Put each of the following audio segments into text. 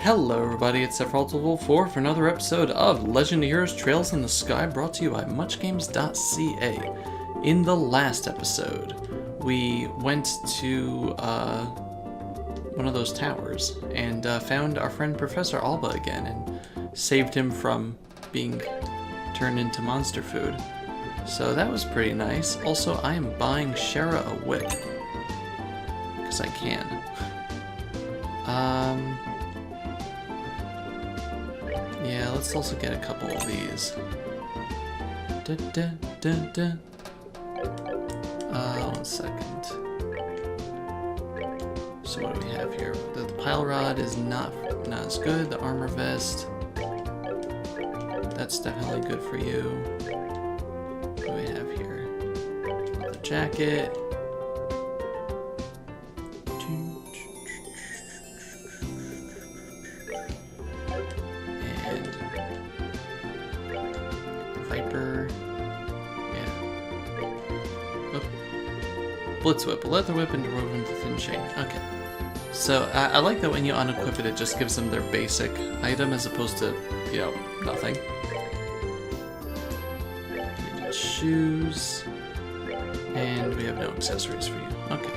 Hello everybody, it's Sephiroth1204 for another episode of Legend of Heroes Trails in the Sky, brought to you by muchgames.ca. In the last episode, we went to one of those towers and found our friend Professor Alba again and saved him from being turned into monster food. So that was pretty nice. Also, I am buying Shara a whip, because I can. Yeah, let's also get a couple of these. One second. So what do we have here? The pile rod is not as good. The armor vest, that's definitely good for you. What do we have here? The jacket. Blitz whip, a leather whip interwoven with a thin chain. Okay. So I like that when you unequip it, it just gives them their basic item as opposed to, you know, nothing. We need shoes. And we have no accessories for you. Okay.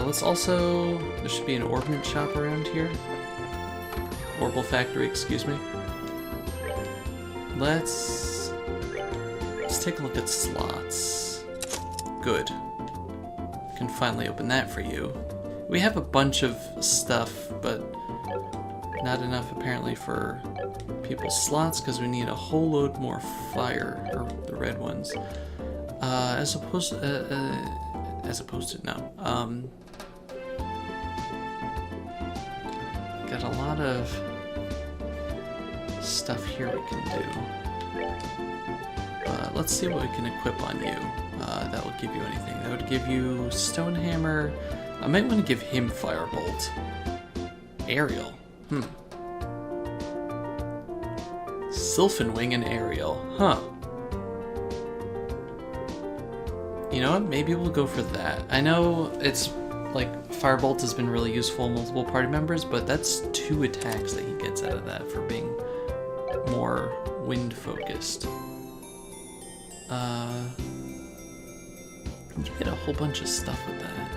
Let's also... There should be an ordnance shop around here. Orbital factory, excuse me. Let's take a look at slots. Good. Can finally open that for you. We have a bunch of stuff, but not enough apparently for people's slots because we need a whole load more fire, or the red ones. As opposed to no. Got a lot of stuff here we can do. Let's see what we can equip on you. That will give you anything. That would give you Stone Hammer. I might want to give him Firebolt. Aerial. Sylphin Wing and Aerial. Huh. You know what? Maybe we'll go for that. I know it's like Firebolt has been really useful in multiple party members, but that's 2 attacks that he gets out of that for being more wind focused. You get a whole bunch of stuff with that.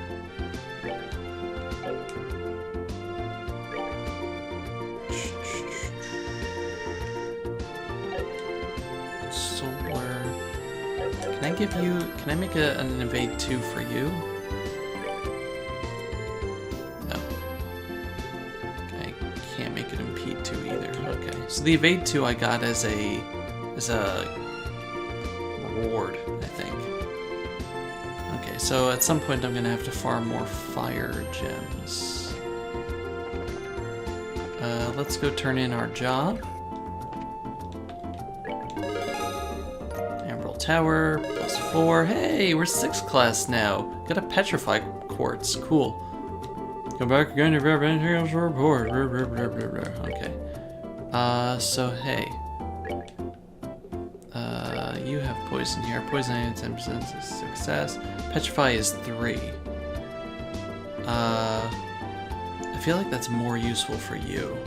Solar. Can I give you... Can I make an evade 2 for you? No. I can't make it impede 2 either. Okay. So the evade 2 I got as a reward, I think. Okay, so at some point I'm gonna have to farm more fire gems. Let's go turn in our job. Emerald Tower, +4. Hey, we're 6th class now. Got a Petrify Quartz, cool. Come back again if you have anything else to report. Okay. So hey. You have poison here. Poison 10% is success. Petrify is 3. I feel like that's more useful for you.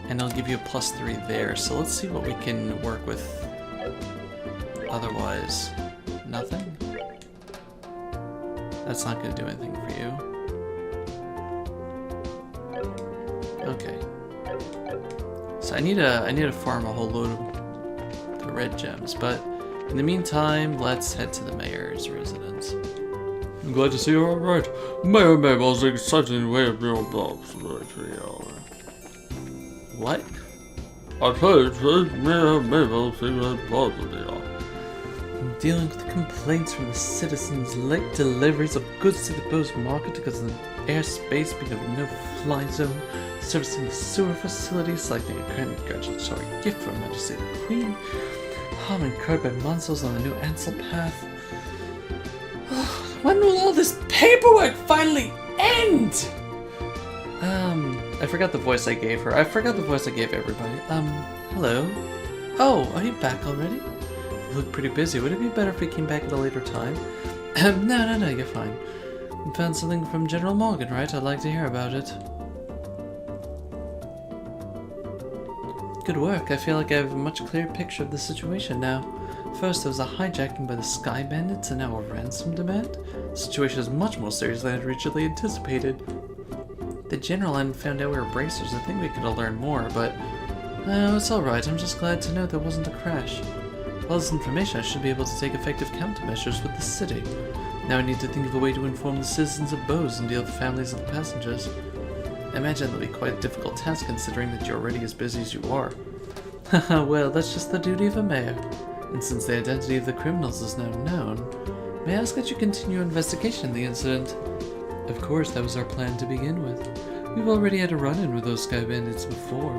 And it'll give you a +3 there. So let's see what we can work with. Otherwise, nothing? That's not going to do anything for you. Okay. So I need to farm a whole load of red gems, but in the meantime, let's head to the mayor's residence. I'm glad to see you're alright. Mayor Mabel's exciting way of your box. What? I said Mayor Mabel seems positive. I'm dealing with complaints from the citizens, late deliveries of goods to the post market because of the airspace being a no-fly zone, servicing the sewer facilities, selecting a congratulatory gift from Her Majesty the Queen, harm incurred by monsters on the new Ansel path. When will all this paperwork finally end? I forgot the voice I gave her. I forgot the voice I gave everybody. Hello? Oh, are you back already? You look pretty busy. Would it be better if we came back at a later time? No, you're fine. You found something from General Morgan, right? I'd like to hear about it. Good work. I feel like I have a much clearer picture of the situation now. First, there was a hijacking by the Sky Bandits, and now a ransom demand. The situation is much more serious than I had originally anticipated. The General hadn't found out we were bracers. I think we could have learned more, but... it's alright. I'm just glad to know there wasn't a crash. With all this information, I should be able to take effective countermeasures with the city. Now I need to think of a way to inform the citizens of Bose and deal with the families of the passengers. I imagine that'll be quite a difficult task considering that you're already as busy as you are. Haha, well, that's just the duty of a mayor. And since the identity of the criminals is now known, may I ask that you continue your investigation of the incident? Of course, that was our plan to begin with. We've already had a run-in with those Sky Bandits before,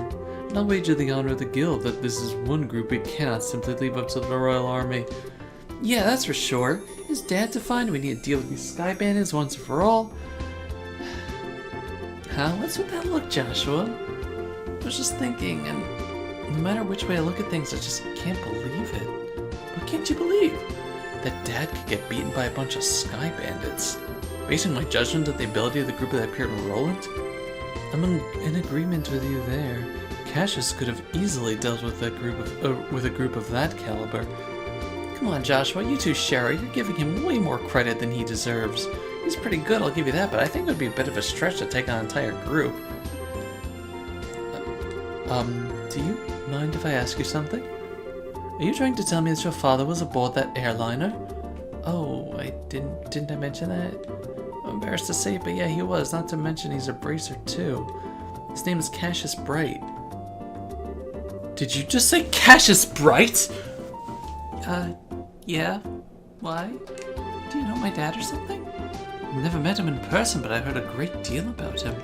and I'll wager the honor of the guild that this is one group we cannot simply leave up to the Royal Army. Yeah, that's for sure. Is Dad to find? We need to deal with these Sky Bandits once and for all. Huh? What's with that look, Joshua? I was just thinking, and no matter which way I look at things, I just can't believe it. What can't you believe? That Dad could get beaten by a bunch of Sky Bandits. Basing my judgment of the ability of the group that appeared in Roland? I'm in agreement with you there. Cassius could have easily dealt with a group of that caliber. Come on, Joshua, you two share it. You're giving him way more credit than he deserves. He's pretty good, I'll give you that, but I think it would be a bit of a stretch to take on an entire group. Do you mind if I ask you something? Are you trying to tell me that your father was aboard that airliner? Oh, didn't I mention that? I'm embarrassed to say it, but yeah, he was. Not to mention he's a bracer too. His name is Cassius Bright. Did you just say Cassius Bright? Yeah. Why? Do you know my dad or something? I've never met him in person, but I heard a great deal about him.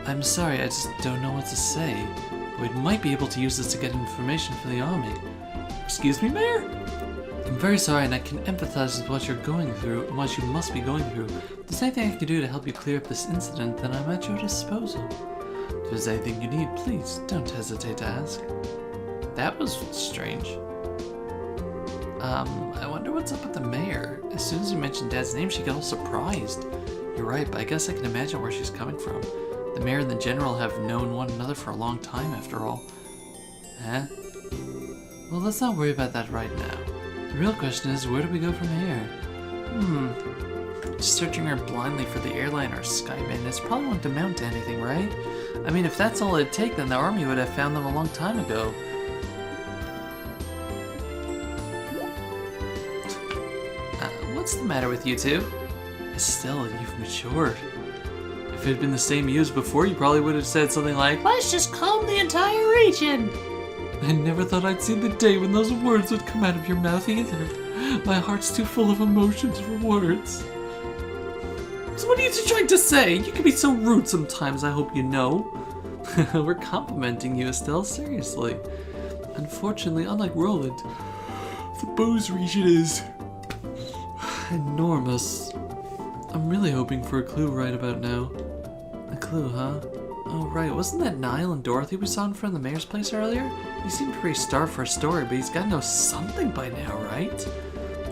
I'm sorry, I just don't know what to say. We might be able to use this to get information from the army. Excuse me, Mayor? I'm very sorry, and I can empathize with what you're going through and what you must be going through. If there's anything I can do to help you clear up this incident, then I'm at your disposal. If there's anything you need, please don't hesitate to ask. That was strange. I wonder what's up with the mayor. As soon as you mentioned Dad's name, she got all surprised. You're right, but I guess I can imagine where she's coming from. The mayor and the general have known one another for a long time, after all. Huh? Well, let's not worry about that right now. The real question is, where do we go from here? Just searching her blindly for the airline or Sky Bandits probably won't amount to anything, right? I mean, if that's all it'd take, then the army would have found them a long time ago. What's the matter with you two? Estelle, you've matured. If it had been the same you as before, you probably would have said something like, "Let's just calm the entire region." I never thought I'd see the day when those words would come out of your mouth either. My heart's too full of emotions for words. So what are you two trying to say? You can be so rude sometimes, I hope you know. We're complimenting you, Estelle, seriously. Unfortunately, unlike Roland, the Bose region is enormous. I'm really hoping for a clue right about now. A clue, huh? Oh, right. Wasn't that Niall and Dorothy we saw in front of the mayor's place earlier? He seemed pretty starved for a story, but he's gotta know something by now, right?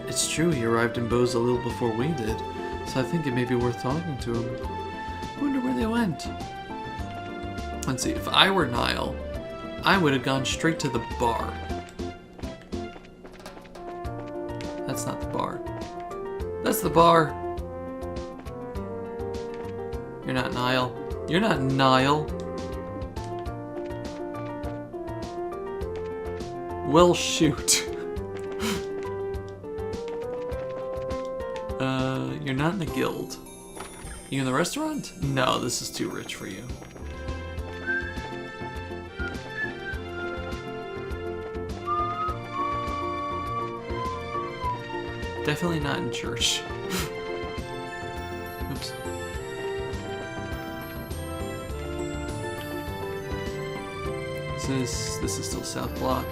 It's true, he arrived in Bose a little before we did, so I think it may be worth talking to him. I wonder where they went. Let's see, if I were Niall, I would have gone straight to the bar. That's not the bar. That's the bar. You're not Niall. You're not Niall. Well, shoot. You're not in the guild. You in the restaurant? No, this is too rich for you. Definitely not in church. Oops. This is still South Block.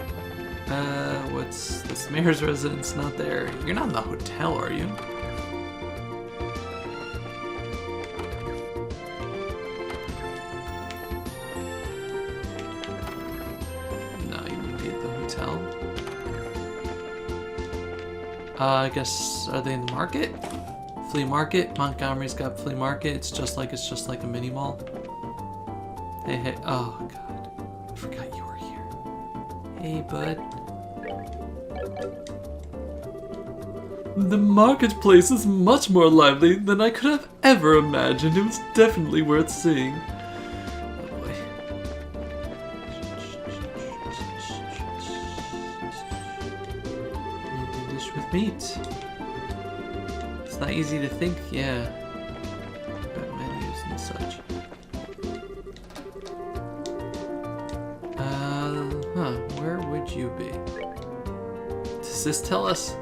What's this? Mayor's residence? Not there. You're not in the hotel, are you? No, you wouldn't be at the hotel. I guess, are they in the market? Flea market? Montgomery's got flea market. It's just like a mini mall. Hey, oh god. I forgot you were here. Hey, bud. The marketplace is much more lively than I could have ever imagined. It was definitely worth seeing. Oh boy. New dish with meat. It's not easy to think, yeah. About menus and such. Where would you be? Does this tell us?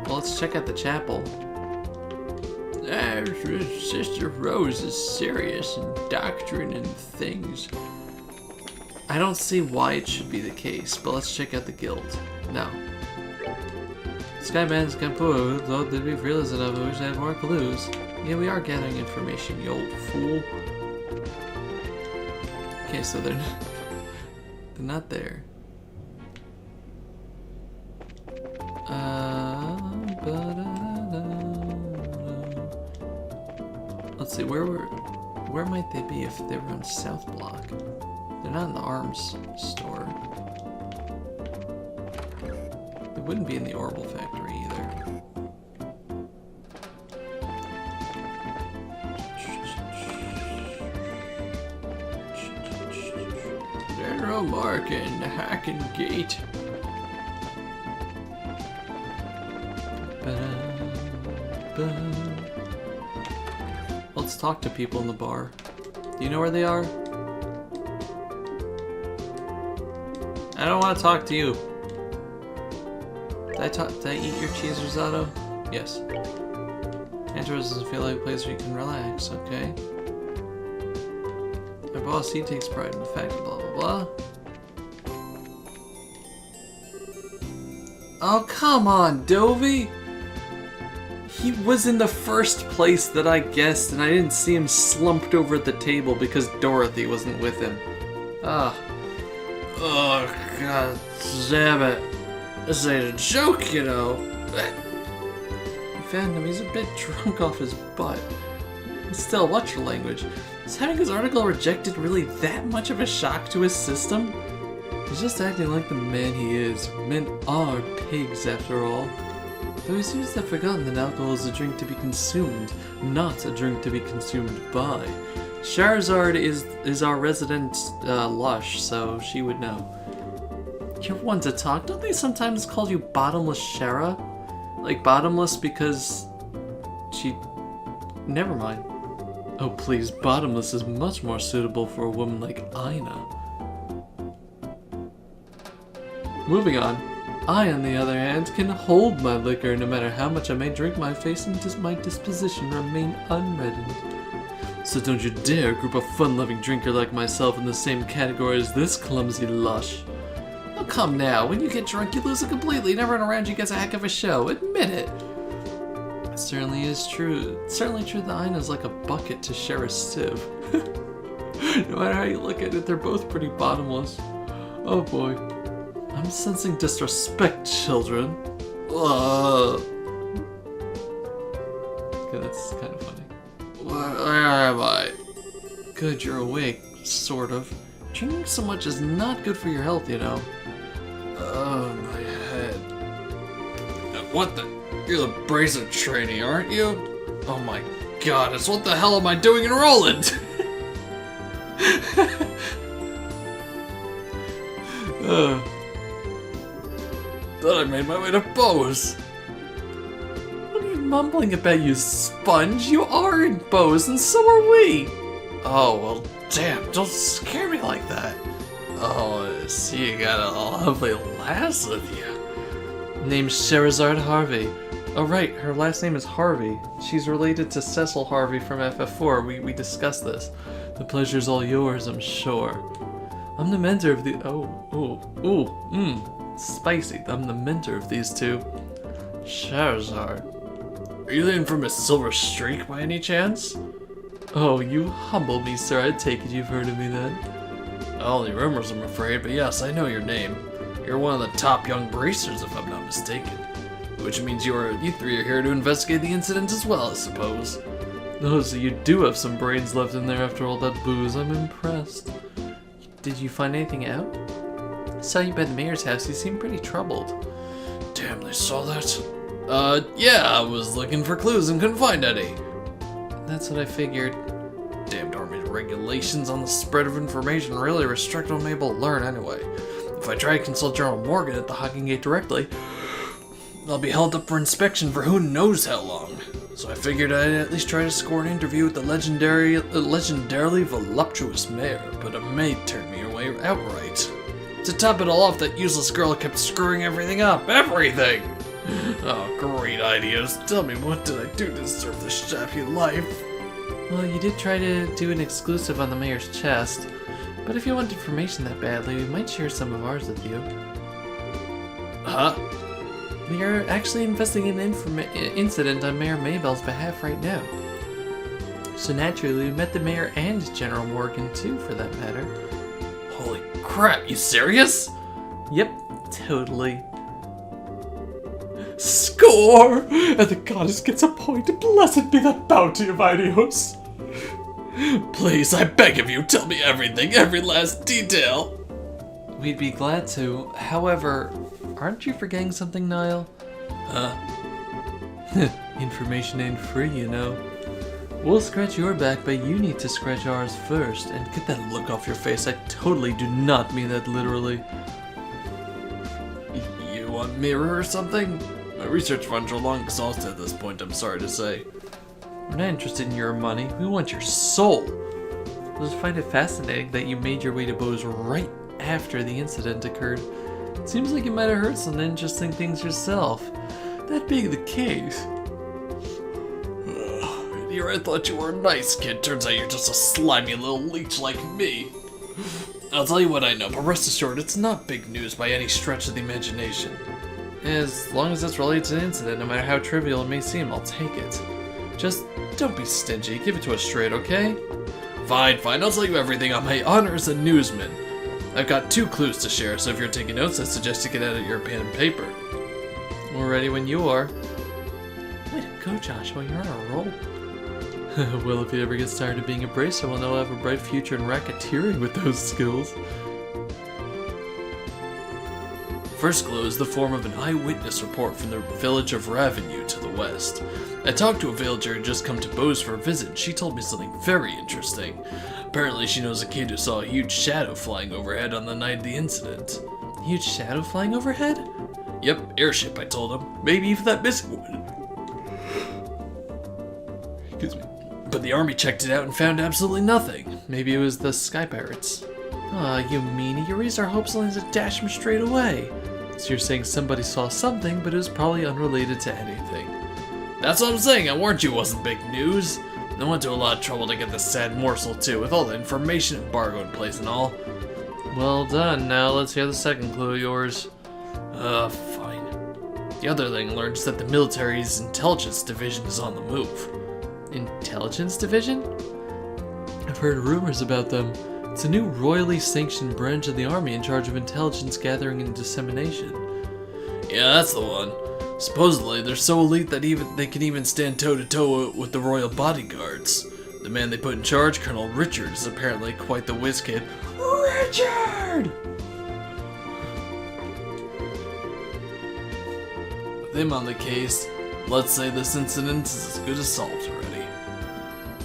Well, let's check out the chapel. Sister Rose is serious in doctrine and things. I don't see why it should be the case, but let's check out the guild. No. Skyman's Campo, though did we realize enough? I wish I had more clues. Yeah, we are gathering information, you old fool. Okay, so they're not there. Let's see, where might they be if they were on South Block? They're not in the arms store. They wouldn't be in the Orbital Factory either. General Markin, Hacken Gate. Let's talk to people in the bar. Do you know where they are? I don't want to talk to you. Did I eat your cheese risotto? Yes. Andros doesn't feel like a place where you can relax, okay? My boss, he takes pride in the fact, blah blah blah. Oh, come on, Dovey! He was in the first place that I guessed, and I didn't see him slumped over at the table because Dorothy wasn't with him. Ah. Oh, god damn it. This ain't a joke, you know. I found him, he's a bit drunk off his butt. Still, watch your language. Is having his article rejected really that much of a shock to his system? He's just acting like the man he is. Men are pigs, after all. Though he seems to have forgotten that alcohol is a drink to be consumed, not a drink to be consumed by. Charizard is our resident lush, so she would know. You're one to talk. Don't they sometimes call you Bottomless Shara? Like bottomless because she... Never mind. Oh please, bottomless is much more suitable for a woman like Aina. Moving on. I, on the other hand, can hold my liquor no matter how much I may drink. My face and my disposition remain unreddened. So don't you dare group a fun-loving drinker like myself in the same category as this clumsy lush. Oh, come now. When you get drunk, you lose it completely, and everyone around you gets a heck of a show. Admit it. It certainly is true. It's certainly true that Aina's like a bucket to share a sieve. No matter how you look at it, they're both pretty bottomless. Oh boy. I'm sensing disrespect, children. Ugh. Okay, that's kind of funny. Where am I? Good, you're awake, sort of. Drinking so much is not good for your health, you know. Oh, my head. What the? You're the brazen trainee, aren't you? Oh my goddess, what the hell am I doing in Roland? Thought I made my way to Bose. What are you mumbling about, you sponge? You are in Bose, and so are we. Oh, well, damn, don't scare me like that. Oh, I see you got a lovely lass with you. Name's Charizard Harvey. Oh, right, her last name is Harvey. She's related to Cecil Harvey from FF4. We discussed this. The pleasure's all yours, I'm sure. I'm the mentor of the... Spicy. I'm the mentor of these two. Charizard. Are you the infamous Silver Streak by any chance? Oh, you humble me, sir. I take it you've heard of me then. Only rumors, I'm afraid, but yes, I know your name. You're one of the top young bracers, if I'm not mistaken. Which means you three are here to investigate the incident as well, I suppose. Oh, so you do have some brains left in there after all that booze. I'm impressed. Did you find anything out? I saw you by the mayor's house. You seemed pretty troubled. Damn, they saw that? Yeah, I was looking for clues and couldn't find any. That's what I figured. Damned Army's regulations on the spread of information really restrict what I'm able to learn anyway. If I try to consult General Morgan at the Hocking Gate directly, I'll be held up for inspection for who knows how long. So I figured I'd at least try to score an interview with the legendarily voluptuous mayor, but a maid turned me away outright. To top it all off, that useless girl kept screwing everything up. Everything! Oh, great ideas. Tell me, what did I do to deserve this shabby life? Well, you did try to do an exclusive on the mayor's chest, but if you want information that badly, we might share some of ours with you. Huh? We are actually investigating an incident on Mayor Maybell's behalf right now. So naturally, we met the mayor and General Morgan too, for that matter. Holy crap, you serious? Yep, totally. Score! And the goddess gets a point. Blessed be the bounty of Idios. Please, I beg of you, tell me everything, every last detail. We'd be glad to. However, aren't you forgetting something, Niall? Huh? Information ain't free, you know. We'll scratch your back, but you need to scratch ours first. And get that look off your face. I totally do not mean that literally. You want mirror or something? My research funds are long exhausted at this point, I'm sorry to say. We're not interested in your money. We want your soul. I just find it fascinating that you made your way to Bose right after the incident occurred. It seems like you might have heard some interesting things yourself. That being the case. Here I thought you were a nice kid. Turns out you're just a slimy little leech like me. I'll tell you what I know, but rest assured, it's not big news by any stretch of the imagination. As long as it's related to the incident, no matter how trivial it may seem, I'll take it. Just don't be stingy. Give it to us straight, okay? Fine, I'll tell you everything on my honor as a newsman. I've got 2 clues to share, so if you're taking notes, I suggest you get out your pen and paper. We're ready when you are. Way to go, Joshua. You're on a roll. Well, if he ever gets tired of being a bracer, we'll know he'll have a bright future in racketeering with those skills. First clue is the form of an eyewitness report from the village of Ravenue to the west. I talked to a villager who had just come to Bose for a visit, and she told me something very interesting. Apparently she knows a kid who saw a huge shadow flying overhead on the night of the incident. Huge shadow flying overhead? Yep, airship, I told him. Maybe even that missing one. Excuse me. But the army checked it out and found absolutely nothing. Maybe it was the Sky Pirates. Aw, you meanie, you raised our hopes only to dash them straight away. So you're saying somebody saw something, but it was probably unrelated to anything. That's what I'm saying, I warned you it wasn't big news. I went to a lot of trouble to get this sad morsel too, with all the information embargo in place and all. Well done, now let's hear the second clue of yours. Fine. The other thing I learned is that the military's intelligence division is on the move. Intelligence division? I've heard rumors about them. It's a new royally sanctioned branch of the army in charge of intelligence gathering and dissemination. Yeah, that's the one. Supposedly, they're so elite that they can even stand toe-to-toe with the royal bodyguards. The man they put in charge, Colonel Richard, is apparently quite the whiz kid. Richard! With him on the case, let's say this incident is as good as solved already.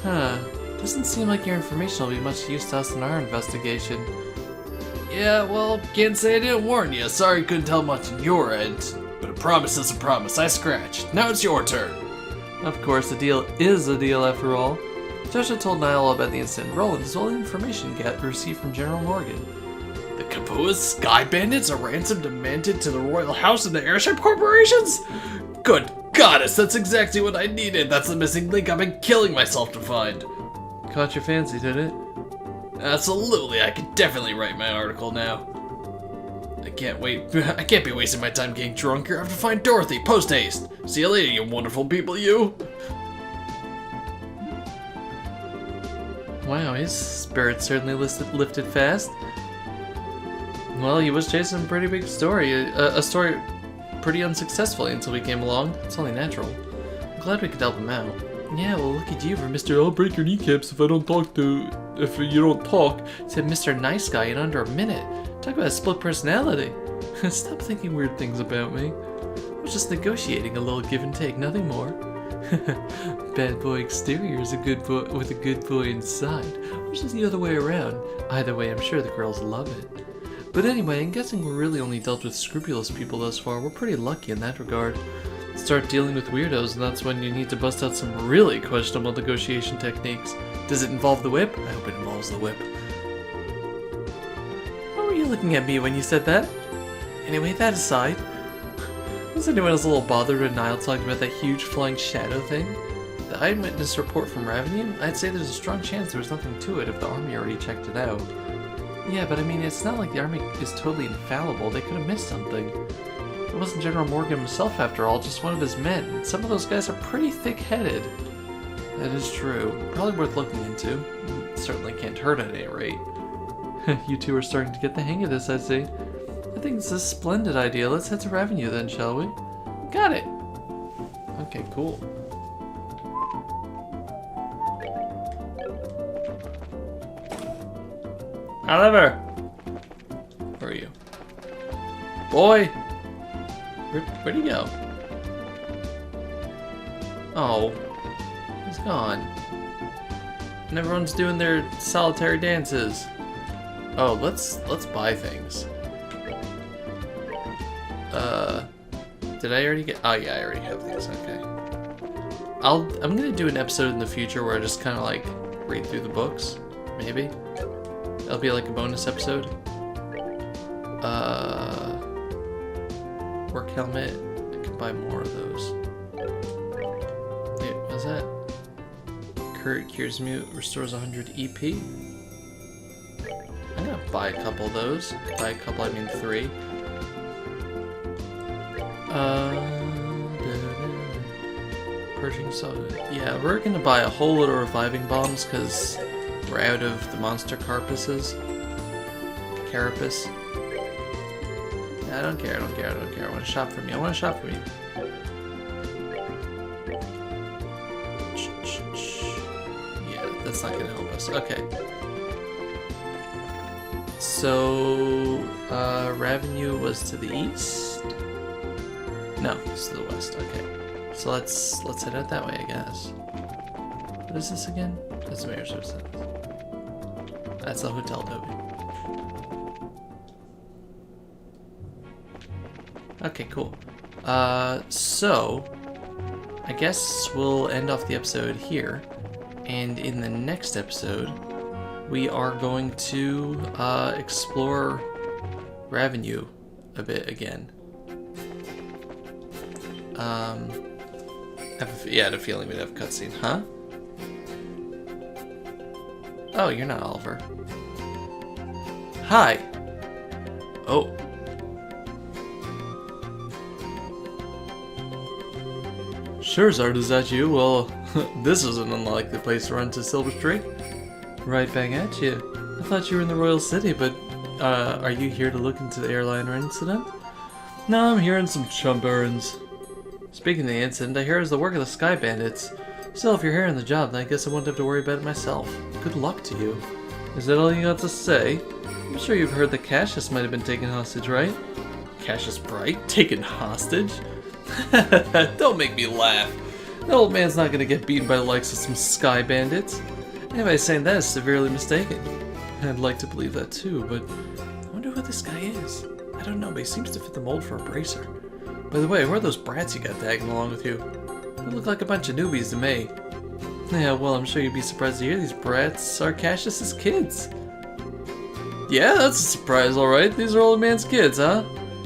Huh. Doesn't seem like your information will be much use to us in our investigation. Yeah, well, can't say I didn't warn you. Sorry couldn't tell much on your end. But a promise is a promise. I scratched. Now it's your turn. Of course, a deal is a deal after all. Joshua told Niall all about the incident. Roland is all the information received from General Morgan. The Kapua's Sky Bandits, a ransom demanded to the Royal House and the Airship Corporations? Good goddess, that's exactly what I needed. That's the missing link I've been killing myself to find. Caught your fancy, did it? Absolutely, I could definitely write my article now. I can't wait. I can't be wasting my time getting drunker. I have to find Dorothy. Post haste. See you later, you wonderful people, you. Wow, his spirit certainly lifted fast. Well, he was chasing a pretty big story. A story pretty unsuccessfully until we came along. It's only natural. I'm glad we could help him out. Yeah, well, look at you for Mr. I'll break your kneecaps if you don't talk, said Mr. Nice Guy in under a minute. Talk about a split personality. Stop thinking weird things about me. I was just negotiating a little give and take, nothing more. Bad boy exterior is a good boy with a good boy inside. Or just the other way around. Either way, I'm sure the girls love it. But anyway, I'm guessing we're really only dealt with scrupulous people thus far. We're pretty lucky in that regard. Start dealing with weirdos, and that's when you need to bust out some really questionable negotiation techniques. Does it involve the whip? I hope it involves the whip. Why were you looking at me when you said that? Anyway, that aside, was anyone else a little bothered when Niall talked about that huge flying shadow thing? The eyewitness report from Revenue? I'd say there's a strong chance there was nothing to it if the army already checked it out. Yeah, but I mean, it's not like the army is totally infallible. They could have missed something. It wasn't General Morgan himself, after all, just one of his men. Some of those guys are pretty thick-headed. That is true. Probably worth looking into. Certainly can't hurt at any rate. You two are starting to get the hang of this, I see. I think it's a splendid idea. Let's head to Revenue then, shall we? Got it! Okay, cool. Oliver! Where are you? Boy! Where'd he go? Oh. He's gone. And everyone's doing their solitary dances. Oh, let's buy things. Did I already get... Oh yeah, I already have these, okay. I'm gonna do an episode in the future where I just kind of like read through the books, maybe. That'll be like a bonus episode. Work helmet. I can buy more of those. Wait, what's that? Cures mute, restores 100 EP. I'm gonna buy a couple of those. By a couple, I mean 3. Purging soda. Yeah, we're gonna buy a whole load of reviving bombs because we're out of the monster carapaces. Carapace. Yeah, I don't care, I don't care, I don't care. I want to shop from you. I want to shop from you. Yeah, that's not gonna help us. Okay. So, Revenue was to the east? No, it's to the west. Okay. So let's head out that way, I guess. What is this again? That's the mayor's service. That's the hotel, Toby. Okay, cool. So I guess we'll end off the episode here, and in the next episode we are going to explore Revenue a bit again. I had a feeling we'd have a cutscene, huh? Oh, you're not Oliver. Hi. Oh. Charizard, is that you? Well, this is an unlikely place to run to Silver Street. Right back at you. I thought you were in the Royal City, but are you here to look into the airliner incident? No, I'm here on some chump errands. Speaking of the incident, I hear it was the work of the Sky Bandits. Still, if you're here on the job, then I guess I won't have to worry about it myself. Good luck to you. Is that all you got to say? I'm sure you've heard that Cassius might have been taken hostage, right? Cassius Bright? Taken hostage? Don't make me laugh. The old man's not gonna get beaten by the likes of some Sky Bandits. Anybody saying that is severely mistaken. I'd like to believe that too, but I wonder who this guy is. I don't know, but he seems to fit the mold for a bracer. By the way, who are those brats you got tagging along with you? They look like a bunch of newbies to me. Yeah, well, I'm sure you'd be surprised to hear these brats are Cassius's kids. Yeah, that's a surprise, alright. These are old man's kids, huh?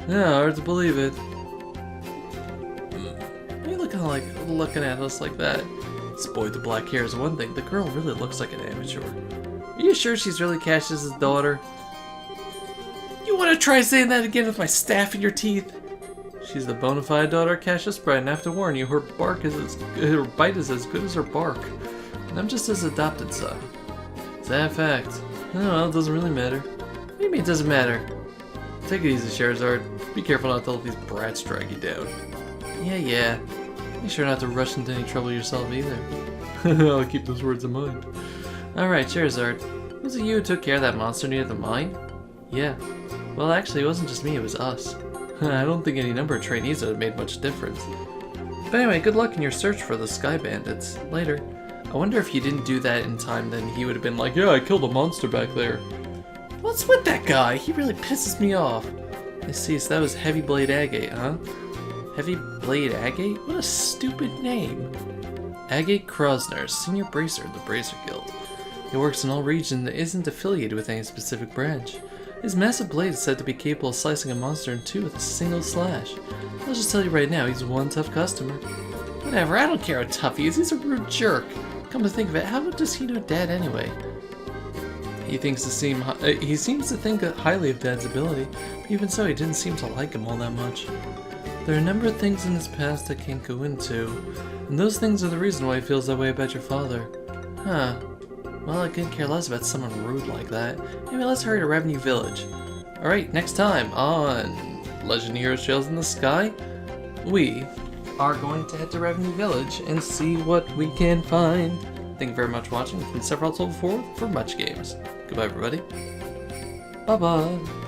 Yeah, hard to believe it. Why are you looking at us like that? This boy with the black hair is one thing. The girl really looks like an amateur. Are you sure she's really Cassius's daughter? You want to try saying that again with my staff in your teeth? She's the bona fide daughter of Cassius Bright, and I have to warn you, her bite is as good as her bark. And I'm just his adopted son. Sad fact. Oh well, it doesn't really matter. What do you mean it doesn't matter? Take it easy, Charizard. Be careful not to let these brats drag you down. Yeah. Be sure not to rush into any trouble yourself either. I'll keep those words in mind. Alright, Charizard. Was it you who took care of that monster near the mine? Yeah. Well, actually, it wasn't just me, it was us. I don't think any number of trainees would have made much difference. But anyway, good luck in your search for the Sky Bandits. Later. I wonder if you didn't do that in time, then he would have been like, Yeah, I killed a monster back there. what's with that guy? He really pisses me off. I see, so that was Heavy Blade Agate, huh? Heavy Blade Agate? What a stupid name. Agate Krosner, Senior Bracer of the Bracer Guild. He works in all regions and isn't affiliated with any specific branch. His massive blade is said to be capable of slicing a monster in two with a single slash. I'll just tell you right now, he's one tough customer. Whatever, I don't care how tough he is, he's a rude jerk. Come to think of it, how does he know Dad anyway? He seems to think highly of Dad's ability, but even so, he didn't seem to like him all that much. There are a number of things in his past I can't go into, and those things are the reason why he feels that way about your father. Huh. Well, I couldn't care less about someone rude like that. Anyway, let's hurry to Revenue Village. Alright, next time on Legend of Heroes Trails in the Sky, we are going to head to Revenue Village and see what we can find. Thank you very much for watching. From Sephiroth1204 for Much Games. Goodbye, everybody. Bye-bye.